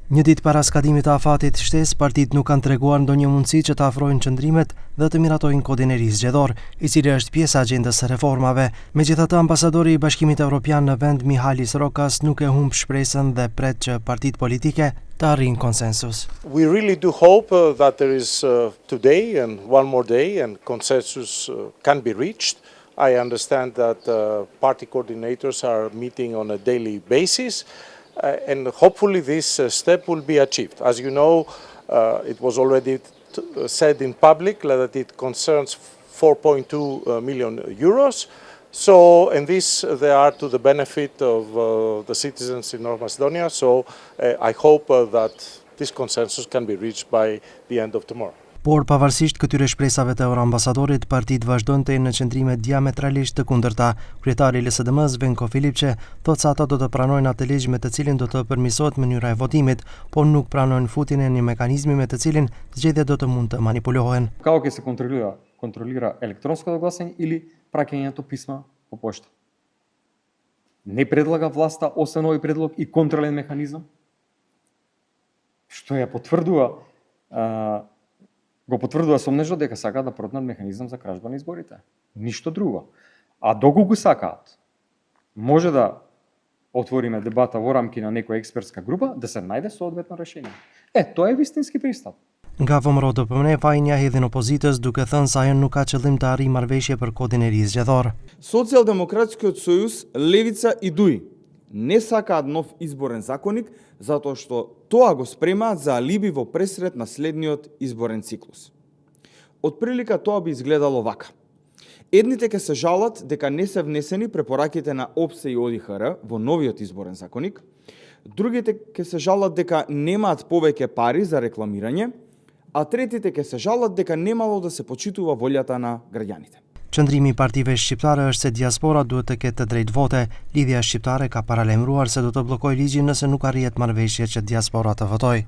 Një ditë para skadimit të afatit shtesë, partitë nuk kanë treguar ndonjë mundësi që të afrojnë qëndrimet dhe të miratojnë kodin e ri zgjedhor, i cili është pjesë e agjendës së reformave. Megjithatë, ambasadori i Bashkimit Evropian në vend Mihalis Rokas nuk e humb shpresën dhe pret që partitë politike të arrijnë konsensus. We really do hope that there is today and one more day and consensus can be reached. I understand that party coordinators are meeting on a daily basis. And hopefully this step will be achieved. As you know, it was already said in public that it concerns 4.2 million euros. So, and this they are to the benefit of the citizens in North Macedonia. So I hope that this consensus can be reached by the end of tomorrow. Por pavarësisht këtyre shpresave të euroambasadorit, partitë vazhdojnë të jenë në qëndrime diametralisht të kundërta. Kryetari i LSDM-s Venko Filipçe thotë se ata do të pranojnë atë ligj me të cilin do të përmirësohet mënyra e votimit, por nuk pranojnë futjen e një mekanizmi me të cilin zgjedhjet do të mund të manipulohen. Како ќе се контролира електронското гласање или праќањето писма по пошта? Не предлага власта освен овој предлог и контролен механизам, што ја го потврдува сомнежот дека сакаат да протнат механизам за кражба на изборите. Ништо друго. А доколку сакаат, може да отвориме дебата во рамки на некоја експертска група да се најде соодветно решение. Тоа е вистински пристап. Nga VMRO DPMNE, Vajnia hedhin opozitës duke thënë se ajo nuk ka qëllim të arrijë marrëveshje për kodin e ri zgjedhor. Социјалдемократскиот сојуз, Левица и ДУИ не сакаат нов изборен законник затоа што тоа го спремаат за алиби во пресред на следниот изборен циклус. Отприлика тоа би изгледало вака. Едните ќе се жалат дека не се внесени препораките на ОПСЕ и ОДИХР во новиот изборен законник, другите ќе се жалат дека немаат повеќе пари за рекламирање, а третите ќе се жалат дека немало да се почитува волјата на граѓаните. Qëndrimi i partive shqiptare është se diaspora duhet të ketë të drejtë vote. Lidhja shqiptare ka paralajmëruar se do të bllokojë ligjin nëse nuk arrihet marrëveshje që diaspora të votojë.